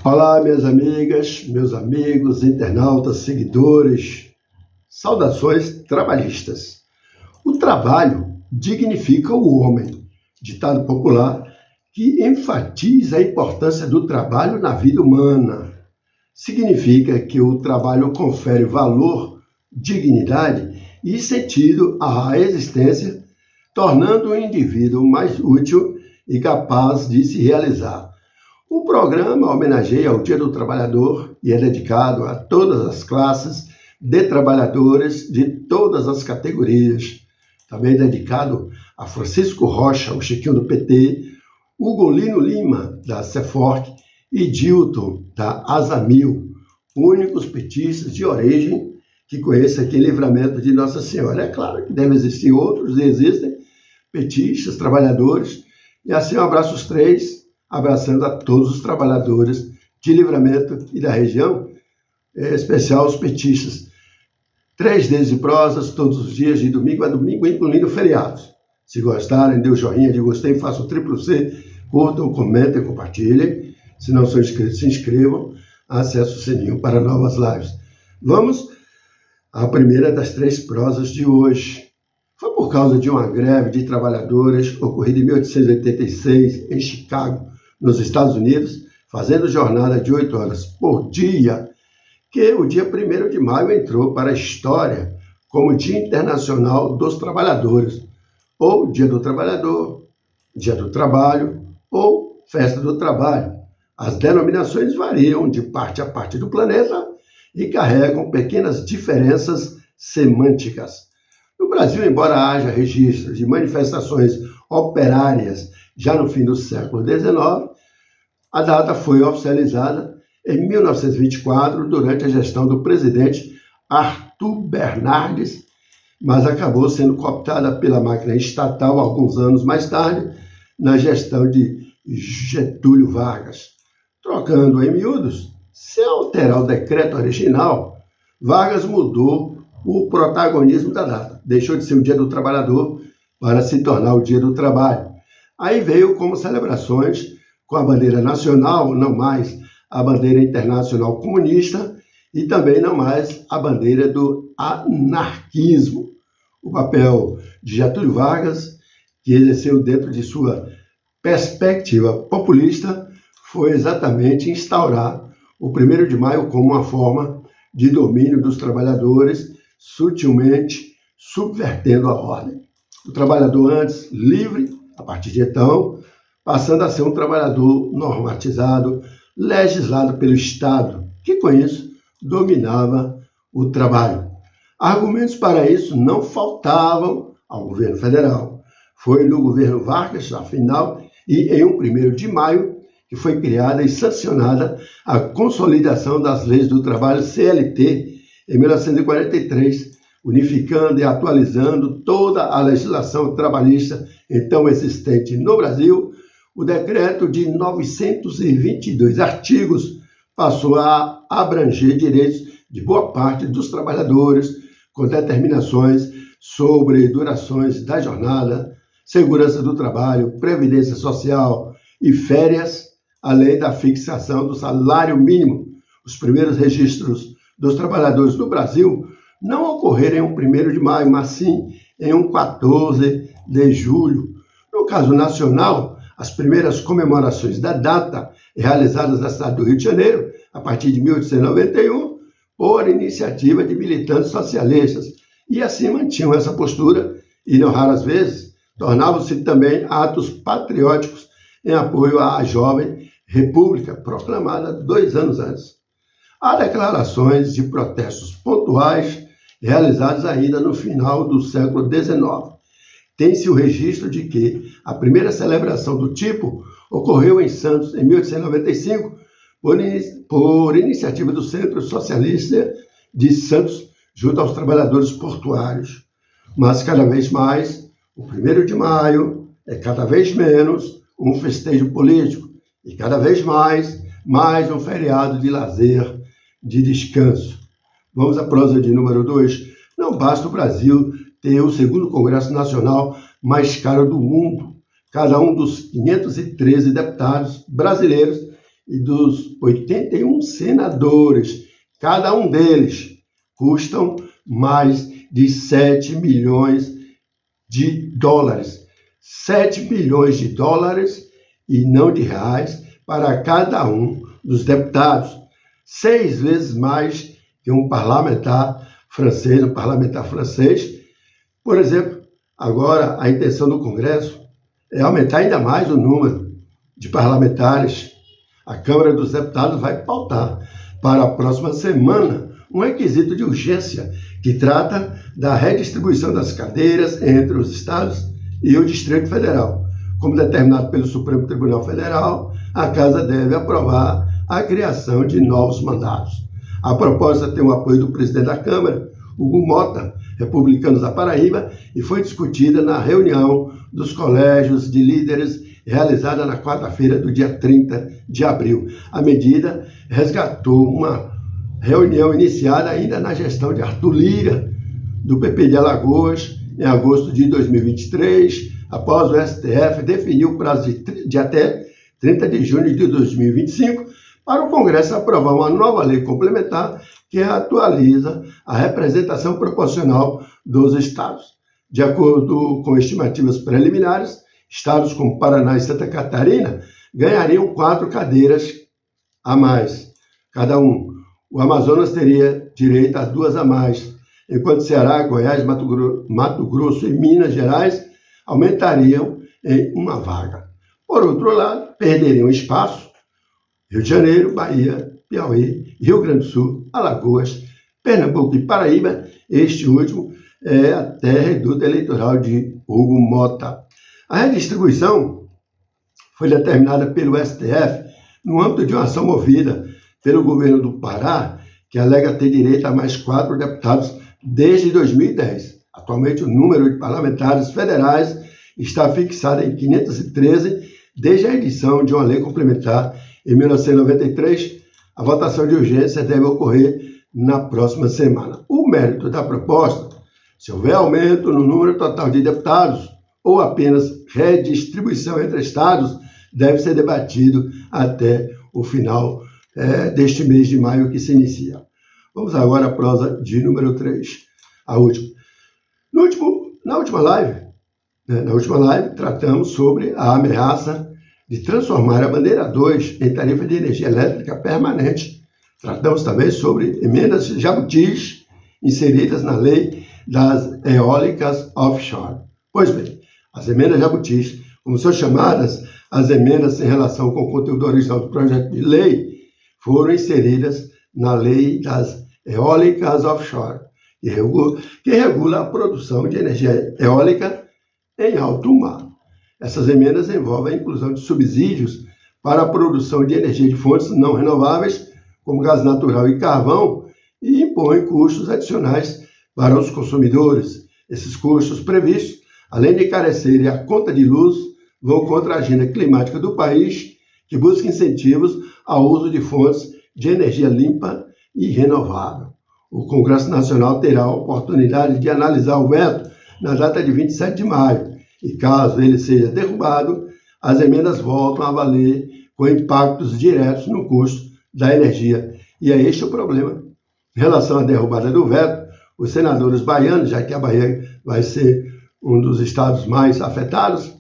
Olá, minhas amigas, meus amigos, internautas, seguidores, saudações trabalhistas. O trabalho dignifica o homem, ditado popular que enfatiza a importância do trabalho na vida humana. Significa que o trabalho confere valor, dignidade e sentido à existência, tornando o indivíduo mais útil e capaz de se realizar. O programa homenageia o Dia do Trabalhador e é dedicado a todas as classes de trabalhadores de todas as categorias. Também dedicado a Francisco Rocha, o Chiquinho do PT, Ugolino Lima, da Ceforc, e Dilton, da Asamil, únicos petistas de origem que conheço aqui em Livramento de Nossa Senhora. É claro que devem existir outros, e existem petistas, trabalhadores, e assim eu abraço os três, abraçando a todos os trabalhadores de Livramento e da região, em especial os petistas. 3 dias de prosas, todos os dias, de domingo a domingo, incluindo feriados. Se gostarem, dê o joinha de gostei, façam o triplo C, curtam, comentem, compartilhem. Se não são inscritos, se inscrevam, acessem o sininho para novas lives. Vamos à primeira das 3 prosas de hoje. Foi por causa de uma greve de trabalhadores ocorrida em 1886 em Chicago, nos Estados Unidos, fazendo jornada de 8 horas por dia, que o dia 1º de maio entrou para a história como Dia Internacional dos Trabalhadores, ou Dia do Trabalhador, Dia do Trabalho, ou Festa do Trabalho. As denominações variam de parte a parte do planeta e carregam pequenas diferenças semânticas. No Brasil, embora haja registros de manifestações operárias já no fim do século XIX, a data foi oficializada em 1924, durante a gestão do presidente Arthur Bernardes, mas acabou sendo cooptada pela máquina estatal alguns anos mais tarde, na gestão de Getúlio Vargas. Trocando em miúdos, sem alterar o decreto original, Vargas mudou o protagonismo da data. Deixou de ser o Dia do Trabalhador para se tornar o Dia do Trabalho. Aí veio como celebrações com a bandeira nacional, não mais a bandeira internacional comunista, e também não mais a bandeira do anarquismo. O papel de Getúlio Vargas, que exerceu dentro de sua perspectiva populista, foi exatamente instaurar o 1º de maio como uma forma de domínio dos trabalhadores, sutilmente subvertendo a ordem. O trabalhador antes livre, a partir de então, passando a ser um trabalhador normatizado, legislado pelo Estado, que com isso dominava o trabalho. Argumentos para isso não faltavam ao governo federal. Foi no governo Vargas, afinal, e em 1º de maio, que foi criada e sancionada a Consolidação das Leis do Trabalho, CLT, em 1943, unificando e atualizando toda a legislação trabalhista então existente no Brasil. O decreto de 922 artigos passou a abranger direitos de boa parte dos trabalhadores, com determinações sobre durações da jornada, segurança do trabalho, previdência social e férias, além da fixação do salário mínimo. Os primeiros registros dos trabalhadores no Brasil não ocorreram em 1º de maio, mas sim em 14 de julho. No caso nacional, as primeiras comemorações da data realizadas na cidade do Rio de Janeiro, a partir de 1891, por iniciativa de militantes socialistas, e assim mantinham essa postura e, não raras vezes, tornavam-se também atos patrióticos em apoio à jovem República, proclamada 2 anos antes. Há declarações de protestos pontuais realizados ainda no final do século XIX. Tem-se o registro de que a primeira celebração do tipo ocorreu em Santos em 1895, por iniciativa do Centro Socialista de Santos, junto aos trabalhadores portuários. Mas cada vez mais, o 1º de maio é cada vez menos um festejo político e cada vez mais um feriado de lazer, de descanso. Vamos à prosa de número 2. Não basta o Brasil ter o 2º Congresso Nacional mais caro do mundo. Cada um dos 513 deputados brasileiros e dos 81 senadores, cada um deles custam mais de 7 milhões de dólares. 7 milhões de dólares e não de reais para cada um dos deputados. 6 vezes mais que um parlamentar francês. Por exemplo, agora a intenção do Congresso é aumentar ainda mais o número de parlamentares. A Câmara dos Deputados vai pautar para a próxima semana um requisito de urgência que trata da redistribuição das cadeiras entre os estados e o Distrito Federal. Como determinado pelo Supremo Tribunal Federal, a Casa deve aprovar a criação de novos mandatos. A proposta tem o apoio do presidente da Câmara, Hugo Mota, republicanos da Paraíba, e foi discutida na reunião dos colégios de líderes realizada na quarta-feira do dia 30 de abril. A medida resgatou uma reunião iniciada ainda na gestão de Arthur Lira, do PP de Alagoas, em agosto de 2023, após o STF definir o prazo de até 30 de junho de 2025 para o Congresso aprovar uma nova lei complementar que atualiza a representação proporcional dos estados. De acordo com estimativas preliminares, estados como Paraná e Santa Catarina ganhariam 4 cadeiras a mais, cada um. O Amazonas teria direito a 2 a mais, enquanto Ceará, Goiás, Mato Grosso e Minas Gerais aumentariam em 1 vaga. Por outro lado, perderiam espaço Rio de Janeiro, Bahia, Piauí, Rio Grande do Sul, Alagoas, Pernambuco e Paraíba. Este último é a terra reduta eleitoral de Hugo Mota. A redistribuição foi determinada pelo STF no âmbito de uma ação movida pelo governo do Pará, que alega ter direito a mais 4 deputados desde 2010. Atualmente, o número de parlamentares federais está fixado em 513 desde a edição de uma lei complementar em 1993. A votação de urgência deve ocorrer na próxima semana. O mérito da proposta, se houver aumento no número total de deputados ou apenas redistribuição entre estados, deve ser debatido até o final deste mês de maio que se inicia. Vamos agora à prosa de número 3, a última. Na última live, tratamos sobre a ameaça de transformar a bandeira 2 em tarifa de energia elétrica permanente. Tratamos também sobre emendas jabutis inseridas na lei das eólicas offshore. Pois bem, as emendas jabutis, como são chamadas as emendas em relação com o conteúdo original do projeto de lei, foram inseridas na lei das eólicas offshore, que regula a produção de energia eólica em alto mar. Essas emendas envolvem a inclusão de subsídios para a produção de energia de fontes não renováveis, como gás natural e carvão, e impõem custos adicionais para os consumidores. Esses custos previstos, além de encarecerem a conta de luz, vão contra a agenda climática do país, que busca incentivos ao uso de fontes de energia limpa e renovável. O Congresso Nacional terá a oportunidade de analisar o veto na data de 27 de maio, e caso ele seja derrubado, as emendas voltam a valer com impactos diretos no custo da energia. E é este o problema. Em relação à derrubada do veto, os senadores baianos, já que a Bahia vai ser um dos estados mais afetados,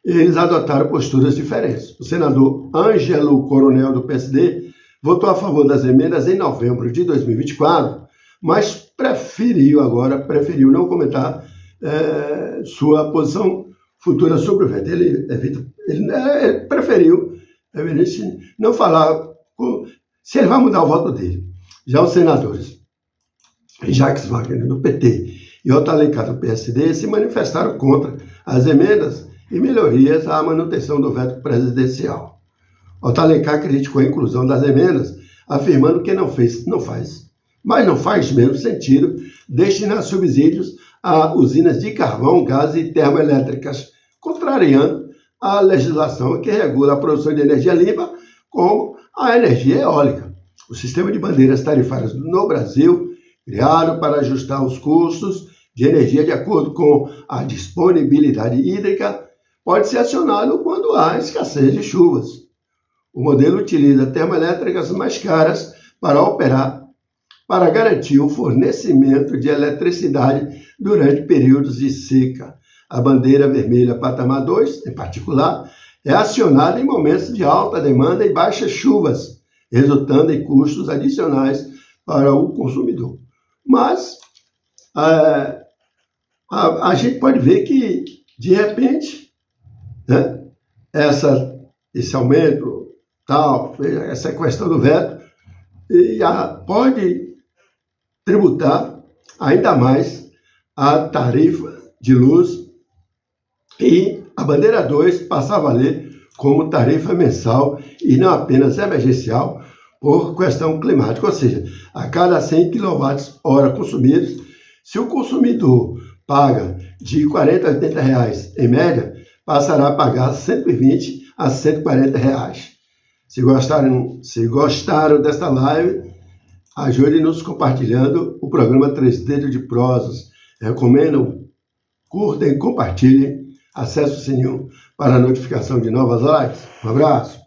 eles adotaram posturas diferentes. O senador Ângelo Coronel, do PSD, votou a favor das emendas em novembro de 2024, mas preferiu não comentar sua posição futura sobre o veto. Ele preferiu não falar se ele vai mudar o voto dele. Já os senadores Jacques Wagner, do PT, e Otto Alencar, do PSD, se manifestaram contra as emendas e melhorias à manutenção do veto presidencial. Otto Alencar criticou a inclusão das emendas, afirmando que não faz mesmo sentido destinar subsídios a usinas de carvão, gás e termoelétricas, contrariando a legislação que regula a produção de energia limpa, como a energia eólica. O sistema de bandeiras tarifárias no Brasil, criado para ajustar os custos de energia de acordo com a disponibilidade hídrica, pode ser acionado quando há escassez de chuvas. O modelo utiliza termoelétricas mais caras para operar, para garantir o fornecimento de eletricidade durante períodos de seca. A bandeira vermelha patamar 2, em particular, é acionada em momentos de alta demanda e baixas chuvas, resultando em custos adicionais para o consumidor. Mas a gente pode ver que, de repente, né, esse aumento, essa questão do veto, pode tributar ainda mais a tarifa de luz e a bandeira 2 passar a valer como tarifa mensal e não apenas emergencial por questão climática, ou seja, a cada 100 kWh consumidos, se o consumidor paga de 40 a 80 reais em média, passará a pagar 120 a 140 reais. Se gostaram desta live, ajude-nos compartilhando o programa 3 Dedos de Prosas. Recomendam, curtem, compartilhem, acesse o sininho para a notificação de novas lives. Um abraço!